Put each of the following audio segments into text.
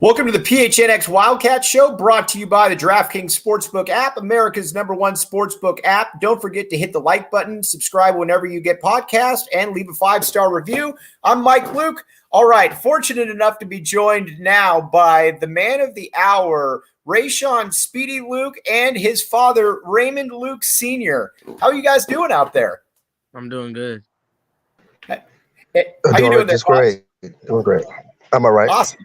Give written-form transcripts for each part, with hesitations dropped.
Welcome to the PHNX Wildcats show, brought to you by the DraftKings Sportsbook app, America's #1 sportsbook app. Don't forget to hit the like button, subscribe whenever you get podcasts, and leave a 5-star review. I'm Mike Luke. All right, fortunate enough to be joined now by the man of the hour, Rayshon Speedy Luke, and his father, Raymond Luke Sr. How are you guys doing out there? I'm doing good. How you doing there? Just great. Doing great. I'm all right. Awesome.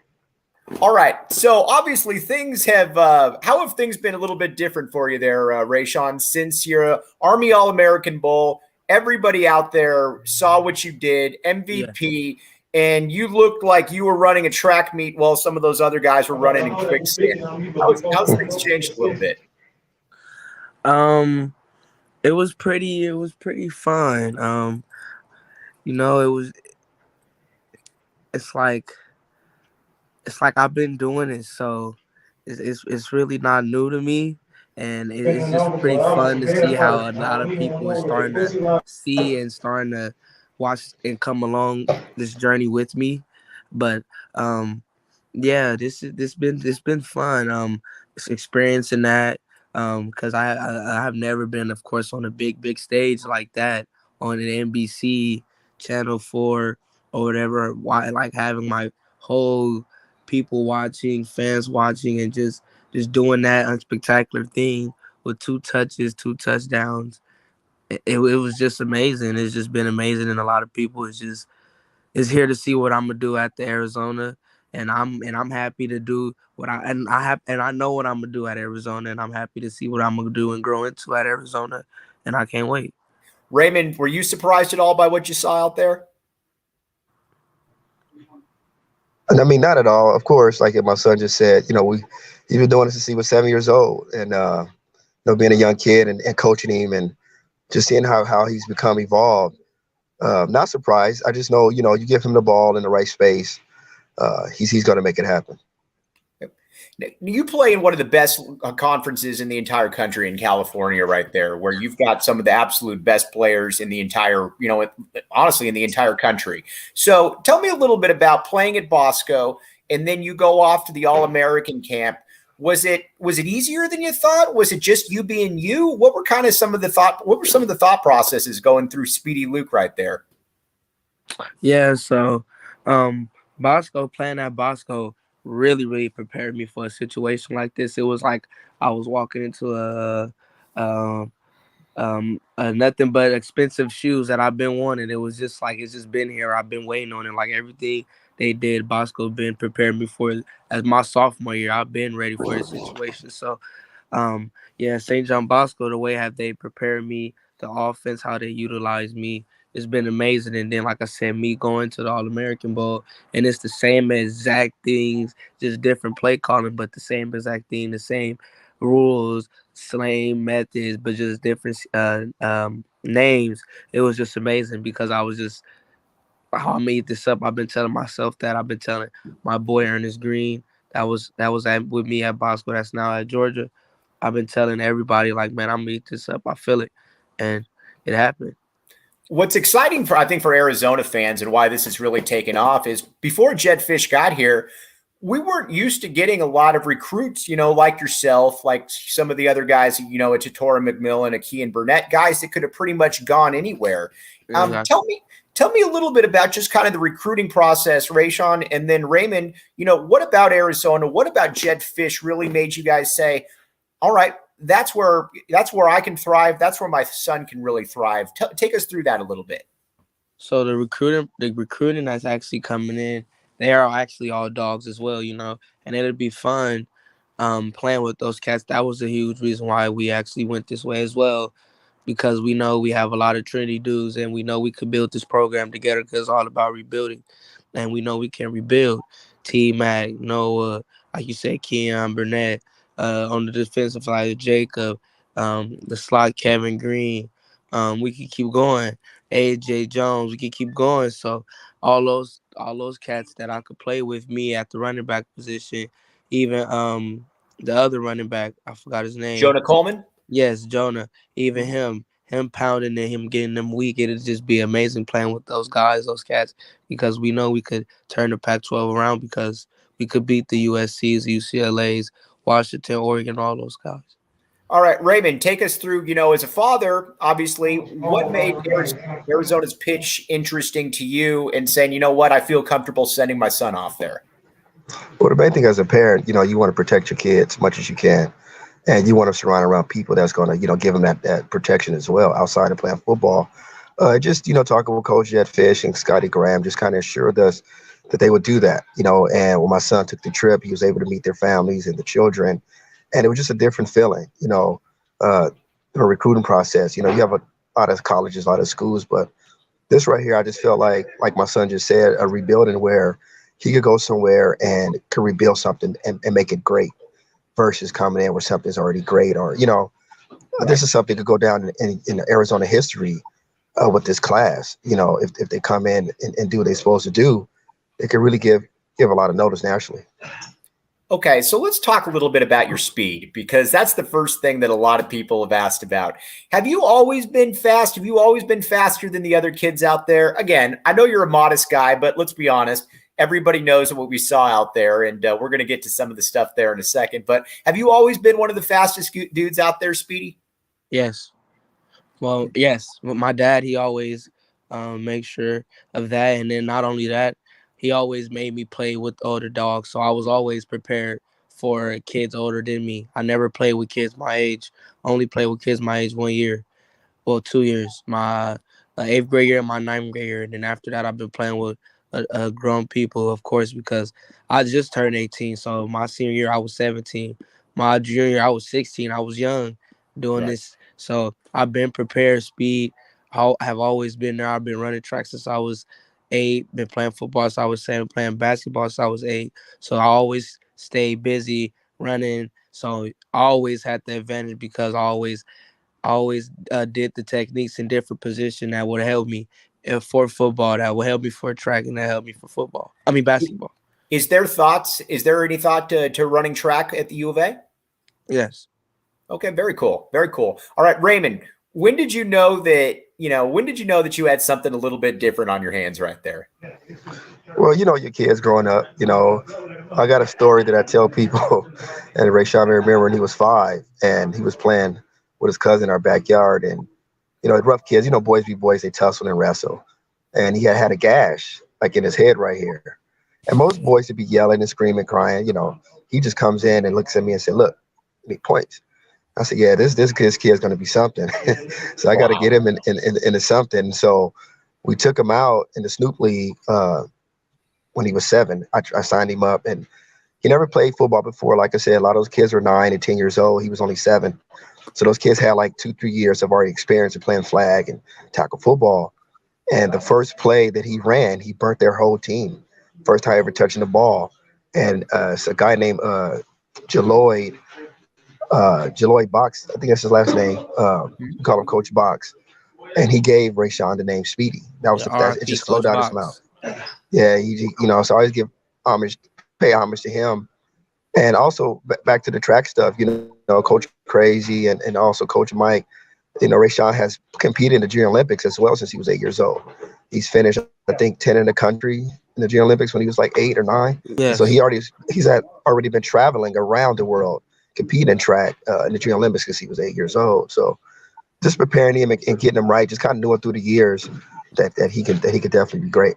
All right. So obviously things have how have things been a little bit different for you there, Rayshon, since your Army All-American Bowl? Everybody out there saw what you did, MVP, and you looked like you were running a track meet while some of those other guys were running in quicksand. How's things changed a little bit? It was pretty fun. It's like I've been doing it, so it's really not new to me, and it's just pretty fun to see how a lot of people are starting to see and starting to watch and come along this journey with me. But it's been fun. Experiencing that because I have never been, of course, on a big stage like that on an NBC Channel 4 or whatever. Why, like, having my whole people watching, fans watching, and just doing that unspectacular thing with 2 touches, 2 touchdowns. It was just amazing. It's just been amazing, and a lot of people is here to see what I'm gonna do at the Arizona, and I'm happy to do what I know what I'm gonna do at Arizona, and I'm happy to see what I'm gonna do and grow into at Arizona, and I can't wait. Raymond, were you surprised at all by what you saw out there? I mean, not at all. Of course, like my son just said, he's been doing this since he was 7 years old, and being a young kid and coaching him and just seeing how he's become evolved. Not surprised. I just know, you give him the ball in the right space, he's going to make it happen. You play in one of the best conferences in the entire country in California right there, where you've got some of the absolute best players in the entire, honestly, in the entire country. So tell me a little bit about playing at Bosco, and then you go off to the All-American camp. Was it easier than you thought? Was it just you being you? What were some of the thought processes going through Speedy Luke right there? Yeah, so playing at Bosco really prepared me for a situation like this. It was like I was walking into a nothing but expensive shoes that I've been wanting. It was just like, it's just been here. I've been waiting on it. Like, everything they did, Bosco been preparing me for it. As my sophomore year, I've been ready for the situation. So St. John Bosco, the way have they prepared me, the offense, how they utilize me, it's been amazing. And then, like I said, me going to the All-American Bowl, and it's the same exact things, just different play calling, but the same exact thing, the same rules, same methods, but just different names. It was just amazing because I was just, how I made this up. I've been telling myself that. I've been telling my boy Ernest Green, that was with me at Bosco, that's now at Georgia. I've been telling everybody, like, man, I'm made this up. I feel it, and it happened. What's exciting for Arizona fans and why this has really taken off is before Jedd Fisch got here, we weren't used to getting a lot of recruits, like yourself, like some of the other guys, a Tatora McMillan, a Kean Burnett, guys that could have pretty much gone anywhere. Exactly. Tell me a little bit about just kind of the recruiting process, Rayshon, and then Raymond, what about Arizona? What about Jedd Fisch really made you guys say, all right, that's where I can thrive. That's where my son can really thrive. Take us through that a little bit. So the recruiting that's actually coming in, they are actually all dogs as well, and it'll be fun playing with those cats. That was a huge reason why we actually went this way as well, because we know we have a lot of Trinity dudes, and we know we could build this program together because it's all about rebuilding, and we know we can rebuild. T-Mac, Noah, like you said, Keon Burnett, on the defensive side, Jacob, the slot, Kevin Green. We could keep going. AJ Jones, we could keep going. So all those cats that I could play with me at the running back position, even the other running back, I forgot his name. Jonah Coleman? Yes, Jonah. Even him pounding and him getting them weak. It'd just be amazing playing with those guys, those cats, because we know we could turn the Pac-12 around because we could beat the USCs, UCLAs, Washington, Oregon, all those guys. All right, Raymond, take us through, as a father, obviously, what made Arizona's pitch interesting to you and saying, you know what, I feel comfortable sending my son off there? Well, the main thing as a parent, you want to protect your kids as much as you can. And you want to surround around people that's going to, give them that protection as well outside of playing football. Just, talking with Coach Jedd Fisch and Scotty Graham just kind of assured us that they would do that, and when my son took the trip, he was able to meet their families and the children. And it was just a different feeling, the recruiting process. You have a lot of colleges, a lot of schools, but this right here, I just felt like my son just said, a rebuilding where he could go somewhere and could rebuild something and make it great versus coming in where something's already great. Or, this is something that could go down in Arizona history with this class. If they come in and do what they're supposed to do, it could really give a lot of notice nationally. Okay, so let's talk a little bit about your speed, because that's the first thing that a lot of people have asked about. Have you always been fast? Have you always been faster than the other kids out there? Again, I know you're a modest guy, but let's be honest. Everybody knows what we saw out there, and we're going to get to some of the stuff there in a second. But have you always been one of the fastest dudes out there, Speedy? Yes. Well, yes. But my dad, he always makes sure of that. And then not only that, he always made me play with older dogs. So I was always prepared for kids older than me. I never played with kids my age. I only played with kids my age 1 year. Well, 2 years. My 8th grade year and my 9th grade year. And then after that, I've been playing with grown people, of course, because I just turned 18. So my senior year, I was 17. My junior year, I was 16. I was young doing this. So I've been prepared. Speed, I have always been there. I've been running track since I was 8. Been playing football since I was 7. Playing basketball since I was 8. So I always stayed busy running. So I always had the advantage because I always did the techniques in different positions that would help me for football, that would help me for track, and that helped me for basketball. Is there any thought to running track at the U of A? Yes. Okay, very cool. Very cool. All right, Raymond, when did you know that you had something a little bit different on your hands right there? Well, your kids growing up, I got a story that I tell people, and Rayshon, I remember when he was 5 and he was playing with his cousin in our backyard, and rough kids, boys be boys, they tussle and wrestle, and he had a gash like in his head right here, and most boys would be yelling and screaming, crying. He just comes in and looks at me and said, "Look," and he points. I said, "Yeah, this kid's going to be something." So I got to get him into something. So we took him out in the Snoop League when he was 7. I signed him up, and he never played football before. Like I said, a lot of those kids were 9 and 10 years old. He was only 7. So those kids had like 2-3 years of already experience of playing flag and tackle football. And the first play that he ran, he burnt their whole team. First time ever touching the ball. And it's a guy named Jaloy Box. I think that's his last name. We call him Coach Box. And he gave Rayshon the name Speedy. That was it just flowed out his mouth. Yeah, so I always pay homage to him. And also back to the track stuff, Coach Crazy and also Coach Mike, Rayshon has competed in the Junior Olympics as well since he was 8 years old. He's finished, I think, 10 in the country in the Junior Olympics when he was like 8 or 9. Yes. So he's already been traveling around the world, competing in track in the Junior Olympics because he was 8 years old. So just preparing him and getting him right, just kind of knowing through the years that he could definitely be great.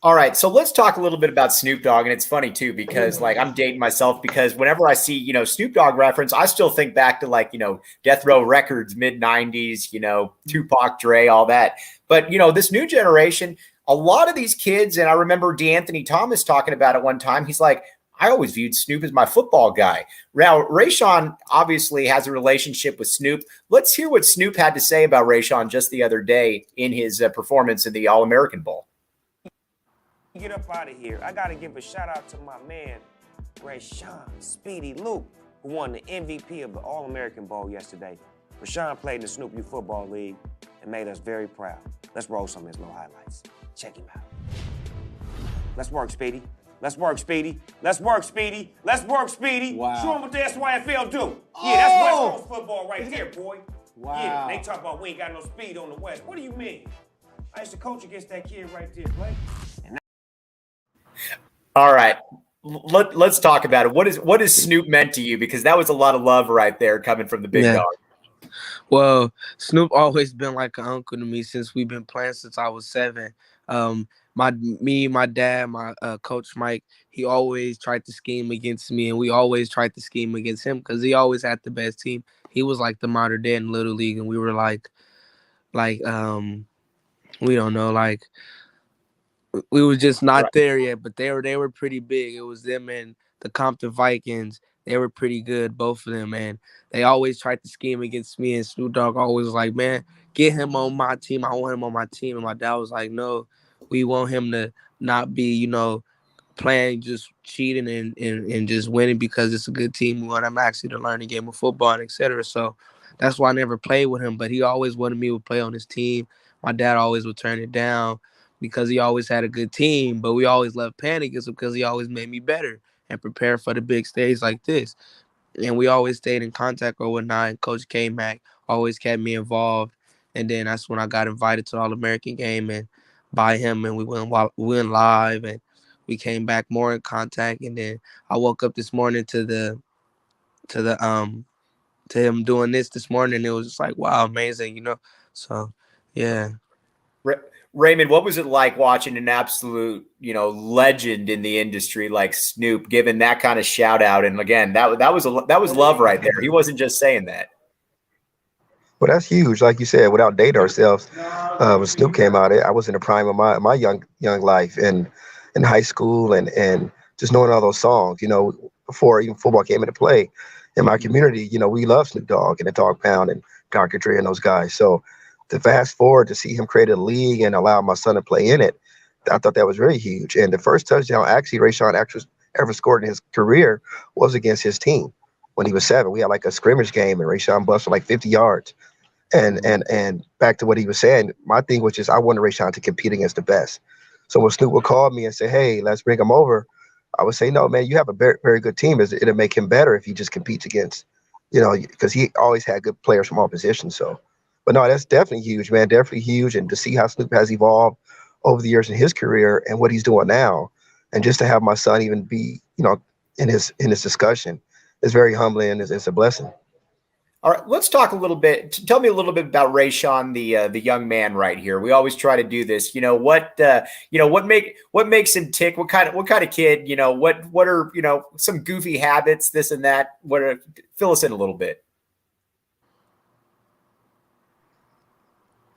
All right, so let's talk a little bit about Snoop Dogg, and it's funny too because I'm dating myself because whenever I see Snoop Dogg reference, I still think back to Death Row Records, mid-90s, Tupac, Dre, all that. But this new generation, a lot of these kids, and I remember DeAnthony Thomas talking about it one time. He's like, I always viewed Snoop as my football guy. Now, Rayshon obviously has a relationship with Snoop. Let's hear what Snoop had to say about Rayshon just the other day in his performance in the All-American Bowl. Get up out of here. I gotta give a shout out to my man, Rayshon Speedy Luke, who won the MVP of the All-American Bowl yesterday. Rayshon played in the Snoop U Football League and made us very proud. Let's roll some of his little highlights. Check him out. Let's work, Speedy. Let's work, Speedy. Let's work, Speedy. Let's work, Speedy. Wow. Show him what the SYFL do. Yeah, that's West Coast football right there, boy. Wow. Yeah, they talk about we ain't got no speed on the West. What do you mean? I used to coach against that kid right there, Blake. All right. let's talk about it. What is Snoop meant to you? Because that was a lot of love right there coming from the big Yeah. dog. Well, Snoop always been like an uncle to me since we've been playing since I was 7. My dad, my coach Mike, he always tried to scheme against me, and we always tried to scheme against him because he always had the best team. He was like the modern day in Little League, and we were like we don't know, like we were just not Right. there yet, but they were pretty big. It was them and the Compton Vikings. They were pretty good, both of them, and they always tried to scheme against me. And Snoop Dogg always was like, "Man, get him on my team. I want him on my team." And my dad was like, "No, we want him to not be, playing just cheating and just winning because it's a good team. We want him actually to learn the game of football and etc." So that's why I never played with him. But he always wanted me to play on his team. My dad always would turn it down because he always had a good team. But we always loved playing against him because he always made me better and prepare for the big stage like this. And we always stayed in contact or whatnot. And Coach K Mac always kept me involved. And then that's when I got invited to the All American game and by him, and we went live, and we came back more in contact. And then I woke up this morning to the to him doing this morning. It was just like, wow, amazing. So yeah. Raymond, what was it like watching an absolute, legend in the industry like Snoop giving that kind of shout out? And again, that was love right there. He wasn't just saying that. Well, that's huge. Like you said, without dating ourselves, when Snoop came out, I was in the prime of my young life and in high school and just knowing all those songs, before even football came into play. In my community, we love Snoop Dogg and the Dog Pound and Dr. Dre and those guys. So to fast forward to see him create a league and allow my son to play in it, I thought that was really huge. And the first touchdown actually Rayshon actually ever scored in his career was against his team when he was 7. We had like a scrimmage game and Rayshon busted like 50 yards. And back to what he was saying, my thing was just I wanted Rayshon to compete against the best. So when Snoop would call me and say, "Hey, let's bring him over," I would say, "No, man, you have a very, very good team. It'll make him better if he just competes against, because he always had good players from all positions." So, but no, that's definitely huge, man, definitely huge. And to see how Snoop has evolved over the years in his career and what he's doing now, and just to have my son even be, in his discussion, is very humbling. And it's a blessing. All right, let's talk a little bit. Tell me a little bit about Rayshon, the young man right here. We always try to do this. What makes him tick? What kind of kid? What are some goofy habits? This and that. Fill us in a little bit.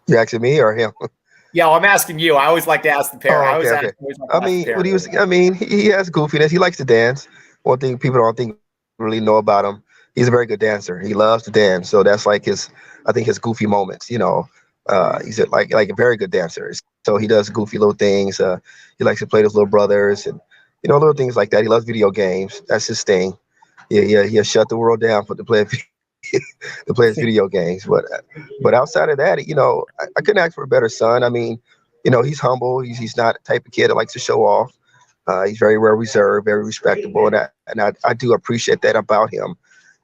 You asking me or him? Yeah, well, I'm asking you. I always like to ask the parent. Oh, okay, okay. He has goofiness. He likes to dance. One thing people don't think really know about him, he's a very good dancer. He loves to dance. So that's like I think his goofy moments. He's like a very good dancer. So he does goofy little things. He likes to play with his little brothers and little things like that. He loves video games. That's his thing. Yeah, he'll shut the world down for to play to play his video games. But outside of that, I couldn't ask for a better son. I mean, he's humble. He's not the type of kid that likes to show off. He's very well reserved, very respectable, and I do appreciate that about him.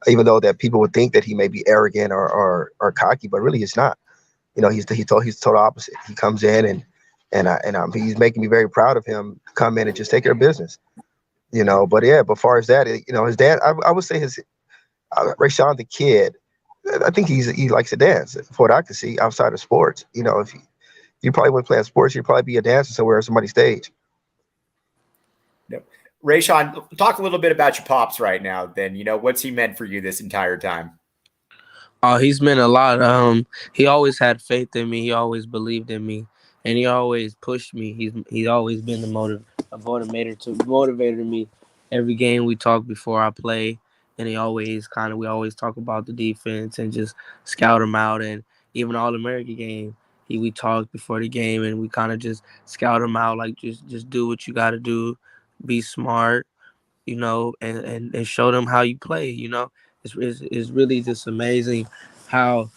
Even though that people would think that he may be arrogant or cocky, but really he's not. He's total opposite. He comes in and he's making me very proud of him to come in and just take care of business. But yeah, but far as that, his dad, I would say his Rayshon the kid, I think he likes to dance. For what I can see outside of sports, if you probably wouldn't play sports, you'd probably be a dancer somewhere on somebody's stage. Yep. Rayshon, talk a little bit about your pops right now. Then what's he meant for you this entire time? Oh, he's meant a lot. He always had faith in me. He always believed in me, and he always pushed me. He's always been a motivator to me. Every game we talk before I play, and we always talk about the defense and just scout him out. And even All American game, we talked before the game, and we kind of just scout him out, like just do what you got to do, be smart, and show them how you play. It's really just amazing how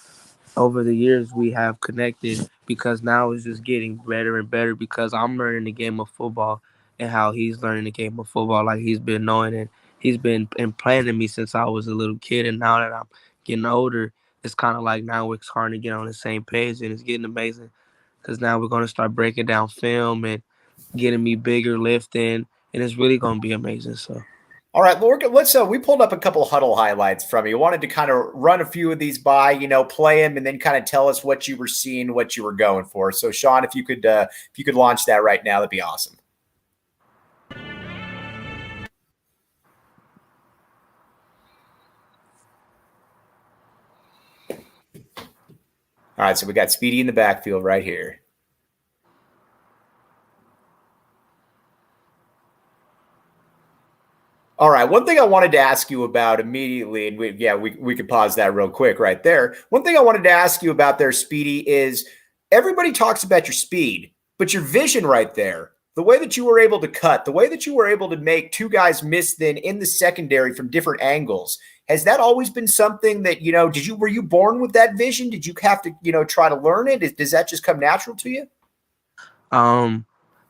over the years we have connected because now it's just getting better and better because I'm learning the game of football and how he's learning the game of football like he's been knowing it. He's been implanting me since I was a little kid, and now that I'm getting older, it's kind of like now we're starting to get on the same page, and it's getting amazing because now we're going to start breaking down film and getting me bigger lifting and it's really gonna be amazing. So. All right, Lord, let's we pulled up a couple huddle highlights from you. Wanted to kind of run a few of these by, play them, and then kind of tell us what you were seeing, what you were going for. So, Sean, if you could launch that right now, that'd be awesome. All right, so we got Speedy in the backfield right here. All right, one thing I wanted to ask you about immediately, and we could pause that real quick right there. One thing I wanted to ask you about there, Speedy, is everybody talks about your speed, but your vision right there, the way that you were able to cut, the way that you were able to make two guys miss then in the secondary from different angles, has that always been something that, were you born with that vision? Did you have to, try to learn it? Does that just come natural to you?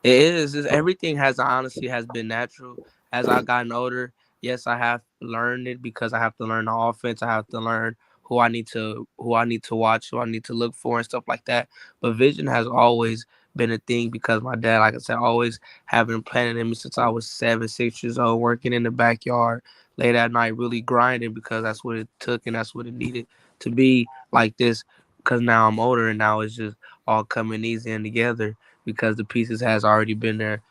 It is. Everything honestly has been natural. As I've gotten older, yes, I have learned it because I have to learn the offense. I have to learn who I need to watch, who I need to look for and stuff like that. But vision has always been a thing because my dad, like I said, always having planted in me since I was 7, 6 years old, working in the backyard late at night, really grinding because that's what it took and that's what it needed to be like this. Because now I'm older and now it's just all coming easy and together because the pieces has already been there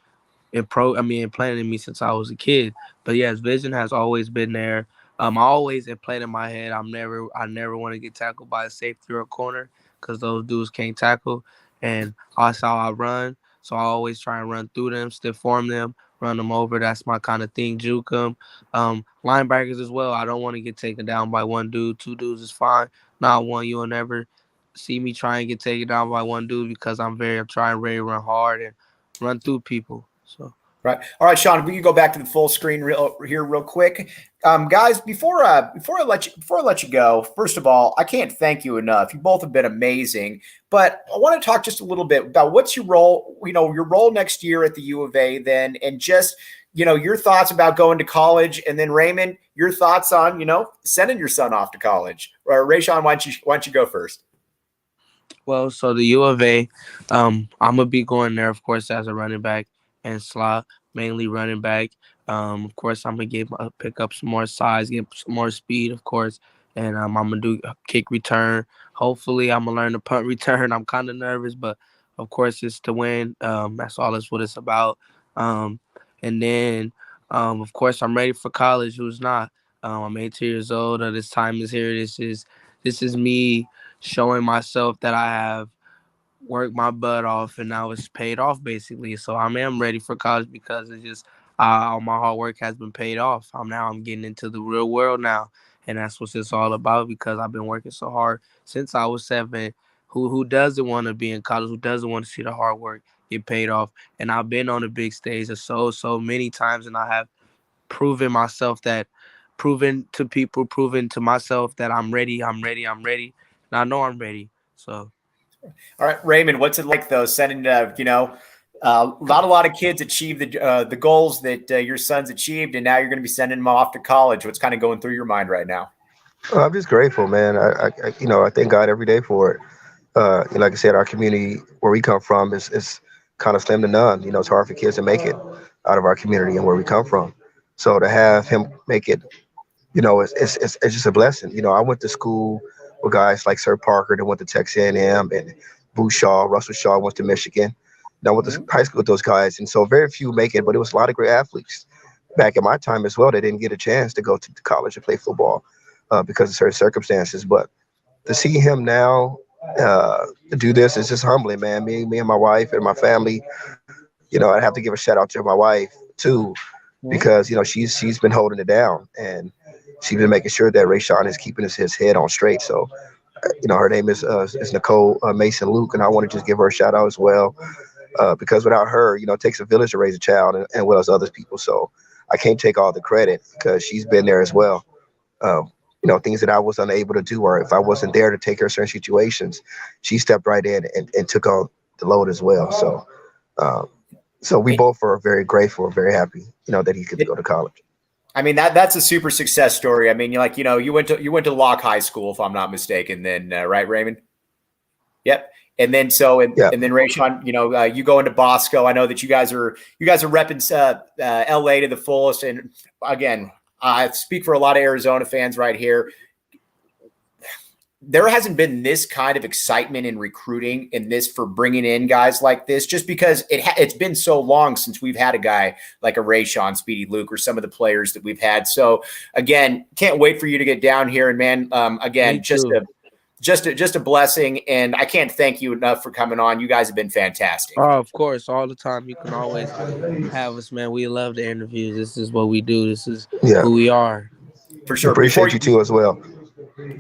implanted in me since I was a kid. But yes, vision has always been there. I always implanted in my head I never want to get tackled by a safety or a corner because those dudes can't tackle. And that's how I run. So I always try and run through them, stiff form them, run them over. That's my kind of thing. Juke them. Linebackers as well. I don't want to get taken down by one dude. 2 dudes is fine. Not one. You'll never see me try and get taken down by one dude because I'm trying ready to run hard and run through people. So. Right. All right, Sean, we can go back to the full screen real quick. Guys, before I let you go, first of all, I can't thank you enough. You both have been amazing, but I want to talk just a little bit about what's your role, your role next year at the U of A then, and just, your thoughts about going to college, and then Raymond, your thoughts on, sending your son off to college. Rayshon, why don't you go first? Well, so the U of A, I'm gonna be going there, of course, as a running back and slot, mainly running back. Of course, I'm gonna pick up some more size, get some more speed, of course, and I'm gonna do a kick return. Hopefully, I'm gonna learn the punt return. I'm kind of nervous, but of course, it's to win. That's what it's about. And then, of course, I'm ready for college. Who's not? I'm 18 years old. This time is here. This is me showing myself that I have worked my butt off and now it's paid off basically. So I am ready for college because it's just all my hard work has been paid off. I'm getting into the real world now, and that's what it's all about because I've been working so hard since I was 7. Who doesn't want to be in college? Who doesn't want to see the hard work get paid off? And I've been on the big stage so many times, and I have proven to people, proven to myself that I'm ready. And I know I'm ready. So. All right, Raymond, what's it like though? Sending, not a lot of kids achieve the goals that your son's achieved, and now you're going to be sending them off to college. What's kind of going through your mind right now? I'm just grateful, man. I thank God every day for it. Like I said, our community where we come from is kind of slim to none. It's hard for kids to make it out of our community and where we come from. So to have him make it, it's just a blessing. I went to school with guys like Sir Parker that went to Texas A&M, and Bouchard, Russell Shaw went to Michigan. And I went to high school with those guys, and so very few make it, but it was a lot of great athletes back in my time as well. They didn't get a chance to go to college and play football because of certain circumstances. But to see him now do this is just humbling, man. Me and my wife and my family. I have to give a shout out to my wife too, because she's been holding it down, and she's been making sure that Rayshon is keeping his head on straight. So, her name is Nicole Mason Luke, and I want to just give her a shout out as well, because without her, it takes a village to raise a child, and well as other people. So I can't take all the credit because she's been there as well. Things that I was unable to do, or if I wasn't there to take care of certain situations, she stepped right in and took on the load as well. So we both are very grateful and very happy, that he could go to college. I mean, that's a super success story. I mean, you went to Locke High School, if I'm not mistaken, then right, Raymond? Yep. And then and then Rayshon, you go into Bosco. I know that you guys are repping LA to the fullest. And again, I speak for a lot of Arizona fans right here. There hasn't been this kind of excitement in recruiting in this for bringing in guys like this, just because it's been so long since we've had a guy like a Rayshon, Speedy Luke, or some of the players that we've had. So again, can't wait for you to get down here. And man, again, just a blessing. And I can't thank you enough for coming on. You guys have been fantastic. Oh, of course, all the time. You can always have us, man. We love the interviews. This is what we do. This is who we are. For sure. Appreciate you too as well.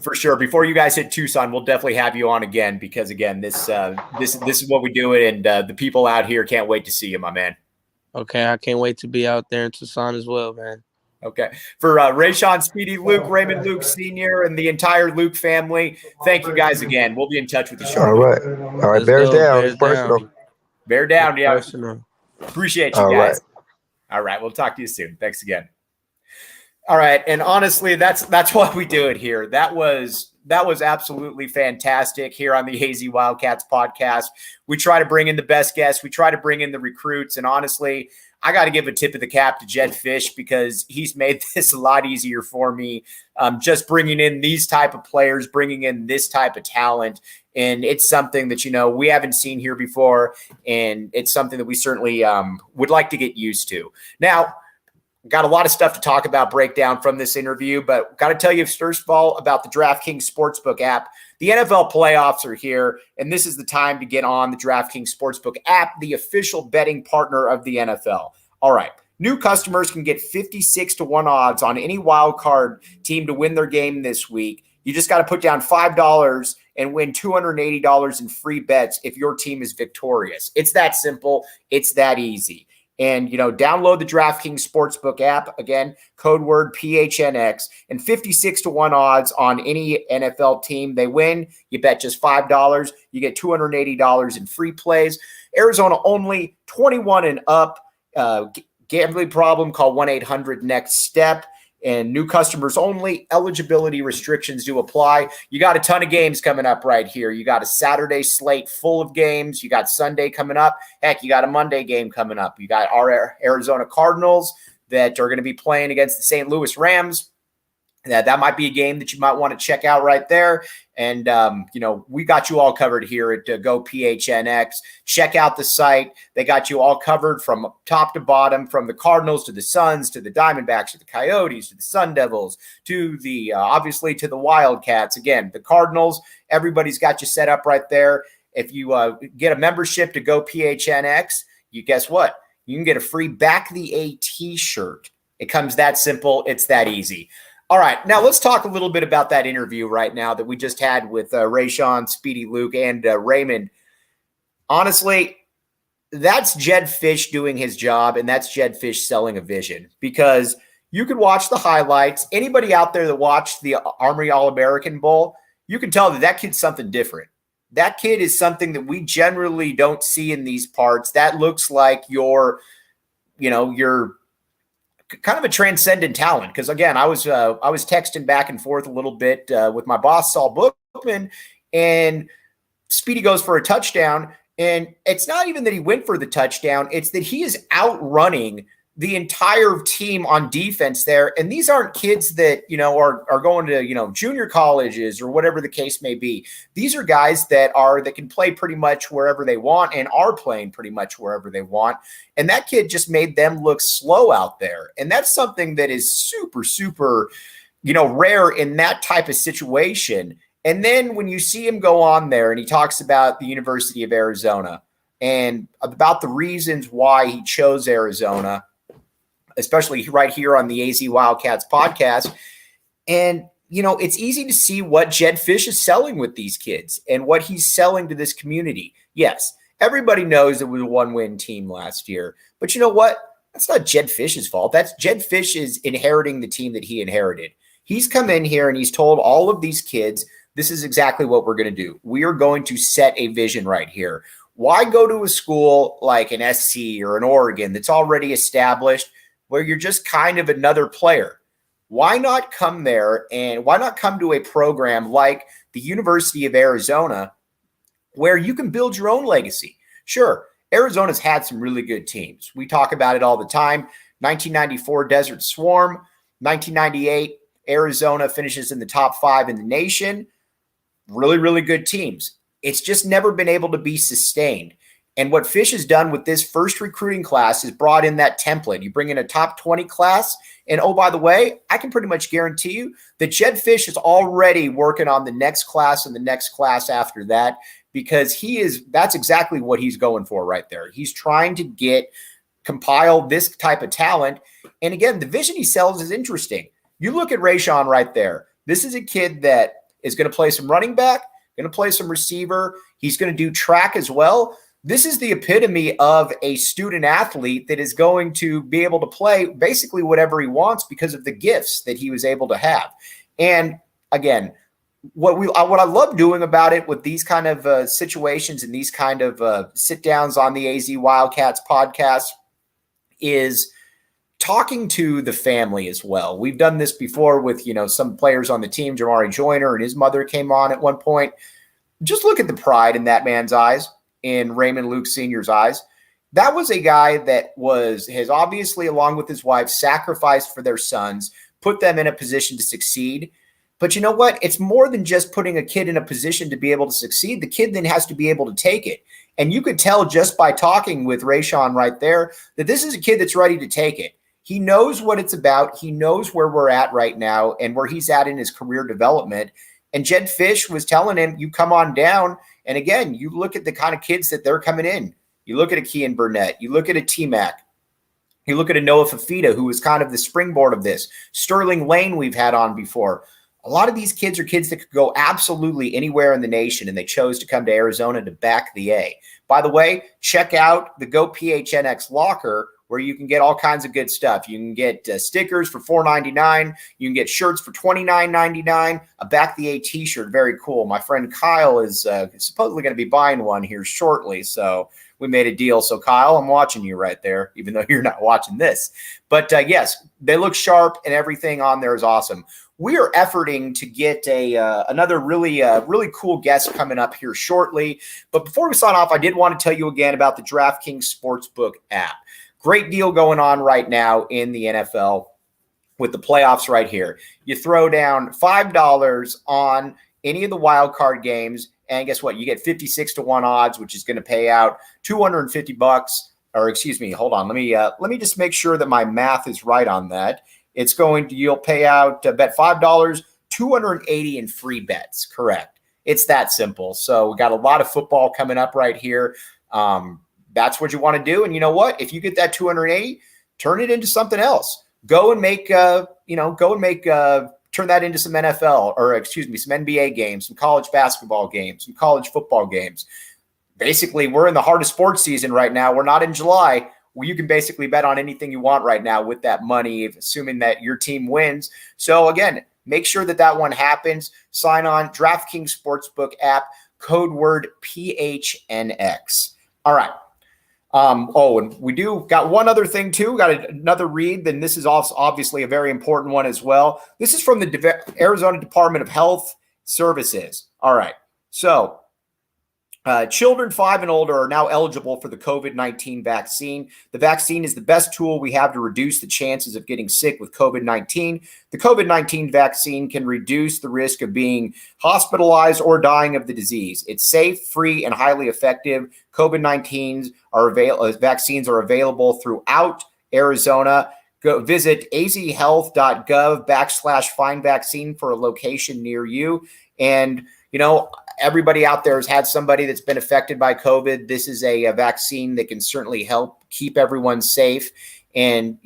For sure. Before you guys hit Tucson, we'll definitely have you on again, because again, this is what we do, and the people out here can't wait to see you, my man. Okay, I can't wait to be out there in Tucson as well, man. Okay. For Rayshon, Speedy Luke, Raymond Luke Sr., and the entire Luke family, thank you guys again. We'll be in touch with you shortly. All right. Bears down. It's personal. Bear down. Yeah. Personal. Appreciate you guys. All right. We'll talk to you soon. Thanks again. All right. And honestly, that's why we do it here. That was absolutely fantastic here on the AZ Wildcats podcast. We try to bring in the best guests. We try to bring in the recruits. And honestly, I got to give a tip of the cap to Jedd Fisch, because he's made this a lot easier for me. Just bringing in these type of players, bringing in this type of talent. And it's something that, we haven't seen here before. And it's something that we certainly would like to get used to. Now, got a lot of stuff to talk about, breakdown from this interview, but got to tell you first of all about the DraftKings Sportsbook app. The NFL playoffs are here, and this is the time to get on the DraftKings Sportsbook app, the official betting partner of the NFL. All right. New customers can get 56-1 odds on any wild card team to win their game this week. You just got to put down $5 and win $280 in free bets if your team is victorious. It's that simple. It's that easy. And, download the DraftKings Sportsbook app. Again, code word PHNX, and 56-1 odds on any NFL team. They win. You bet just $5. You get $280 in free plays. Arizona only, 21 and up. Gambling problem, call 1-800-NEXT-STEP. And new customers only. Eligibility restrictions do apply. You got a ton of games coming up right here. You got a Saturday slate full of games. You got Sunday coming up. Heck, you got a Monday game coming up. You got our Arizona Cardinals that are going to be playing against the St. Louis Rams. That might be a game that you might want to check out right there. And, we got you all covered here at Go PHNX. Check out the site. They got you all covered from top to bottom, from the Cardinals to the Suns to the Diamondbacks to the Coyotes to the Sun Devils to the, obviously, to the Wildcats. Again, the Cardinals, everybody's got you set up right there. If you get a membership to Go PHNX, guess what? You can get a free Back the A t-shirt. It comes that simple. It's that easy. All right, now let's talk a little bit about that interview right now that we just had with Rayshon, Speedy Luke, and Raymond. Honestly, that's Jedd Fisch doing his job, and that's Jedd Fisch selling a vision, because you can watch the highlights. Anybody out there that watched the Armory All-American Bowl, you can tell that kid's something different. That kid is something that we generally don't see in these parts. That looks like your kind of a transcendent talent. Because again, I was texting back and forth a little bit with my boss, Saul Bookman, and Speedy goes for a touchdown. And it's not even that he went for the touchdown. It's that he is outrunning the entire team on defense there. And these aren't kids that, are going to, junior colleges or whatever the case may be. These are guys that can play pretty much wherever they want and are playing pretty much wherever they want. And that kid just made them look slow out there. And that's something that is super, super, rare in that type of situation. And then when you see him go on there and he talks about the University of Arizona and about the reasons why he chose Arizona, especially right here on the AZ Wildcats podcast. And, it's easy to see what Jedd Fisch is selling with these kids and what he's selling to this community. Yes, everybody knows it was a one-win team last year. But you know what? That's not Jedd Fisch's fault. That's Jedd Fisch is inheriting the team that he inherited. He's come in here and he's told all of these kids, this is exactly what we're going to do. We are going to set a vision right here. Why go to a school like an SC or an Oregon that's already established, where you're just kind of another player? Why not come there, and why not come to a program like the University of Arizona, where you can build your own legacy. Sure, Arizona's had some really good teams. We talk about it all the time. 1994 Desert Swarm, 1998 Arizona finishes in the top 5 in the nation. Really, really good teams. It's just never been able to be sustained. And what Fisch has done with this first recruiting class is brought in that template. You bring in a top 20 class, and oh, by the way, I can pretty much guarantee you that Jedd Fisch is already working on the next class and the next class after that, because that's exactly what he's going for right there. He's trying to compile this type of talent. And again, the vision he sells is interesting. You look at Rayshon right there. This is a kid that is going to play some running back, going to play some receiver. He's going to do track as well. This is the epitome of a student athlete that is going to be able to play basically whatever he wants because of the gifts that he was able to have. And again, what I love doing about it with these kind of situations and these kind of sit downs on the AZ Wildcats podcast is talking to the family as well. We've done this before with, some players on the team. Jamari Joyner and his mother came on at one point. Just look at the pride in that man's eyes, in Raymond Luke Sr.'s eyes. That was a guy that has obviously, along with his wife, sacrificed for their sons, put them in a position to succeed. But you know what? It's more than just putting a kid in a position to be able to succeed. The kid then has to be able to take it. And you could tell just by talking with Rayshon right there that this is a kid that's ready to take it. He knows what it's about. He knows where we're at right now and where he's at in his career development. And Jedd Fisch was telling him, you come on down. And again, you look at the kind of kids that they're coming in. You look at a Kean Burnett. You look at a T-Mac. You look at a Noah Fafita, who was kind of the springboard of this. Sterling Lane we've had on before. A lot of these kids are kids that could go absolutely anywhere in the nation, and they chose to come to Arizona to back the A. By the way, check out the Go PHNX locker, where you can get all kinds of good stuff. You can get stickers for $4.99. You can get shirts for $29.99. A Back the A t-shirt, very cool. My friend Kyle is supposedly going to be buying one here shortly, so we made a deal. So Kyle, I'm watching you right there, even though you're not watching this. But yes, they look sharp, and everything on there is awesome. We are efforting to get another really cool guest coming up here shortly. But before we sign off, I did want to tell you again about the DraftKings Sportsbook app. Great deal going on right now in the NFL with the playoffs right here. You throw down $5 on any of the wild card games, and guess what? You get 56-1 odds, which is going to pay out $250. Or excuse me, hold on. Let me just make sure that my math is right on that. You'll pay out bet $5, 280 in free bets. Correct. It's that simple. So we got a lot of football coming up right here. That's what you want to do. And you know what? If you get that 280, turn it into something else. Go and make, turn that into some NFL some NBA games, some college basketball games, some college football games. Basically, we're in the heart of sports season right now. We're not in July, where you can basically bet on anything you want right now with that money, assuming that your team wins. So again, make sure that one happens. Sign on DraftKings Sportsbook app, code word PHNX. All right. And we got one other thing too. Got another read. Then this is also obviously a very important one as well. This is from the Arizona Department of Health Services. All right. So children 5 and older are now eligible for the COVID-19 vaccine. The vaccine is the best tool we have to reduce the chances of getting sick with COVID-19. The COVID-19 vaccine can reduce the risk of being hospitalized or dying of the disease. It's safe, free, and highly effective. COVID-19 vaccines are available throughout Arizona. Visit azhealth.gov/find vaccine for a location near you. And everybody out there has had somebody that's been affected by COVID. This is a vaccine that can certainly help keep everyone safe and,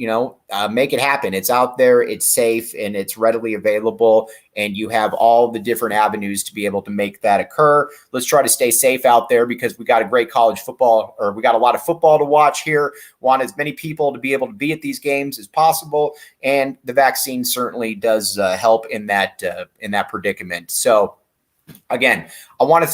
make it happen. It's out there, it's safe, and it's readily available. And you have all the different avenues to be able to make that occur. Let's try to stay safe out there, because we got a great college football, or we got a lot of football to watch here. Want as many people to be able to be at these games as possible. And the vaccine certainly does help in that predicament. So, again, I want to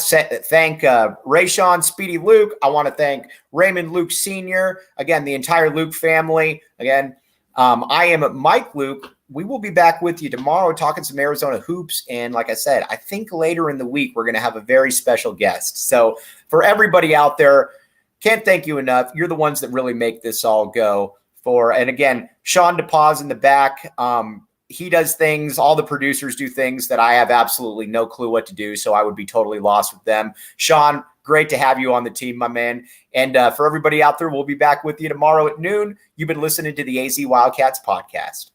thank Rayshon, Speedy Luke. I want to thank Raymond Luke Sr. Again, the entire Luke family. Again, I am Mike Luke, we will be back with you tomorrow talking some Arizona hoops. And like I said, I think later in the week, we're going to have a very special guest. So for everybody out there, can't thank you enough. You're the ones that really make this all go. And again, Sean DePaz in the back. He does things, all the producers do things that I have absolutely no clue what to do. So I would be totally lost with them. Sean, great to have you on the team, my man. And for everybody out there, we'll be back with you tomorrow at noon. You've been listening to the AZ Wildcats podcast.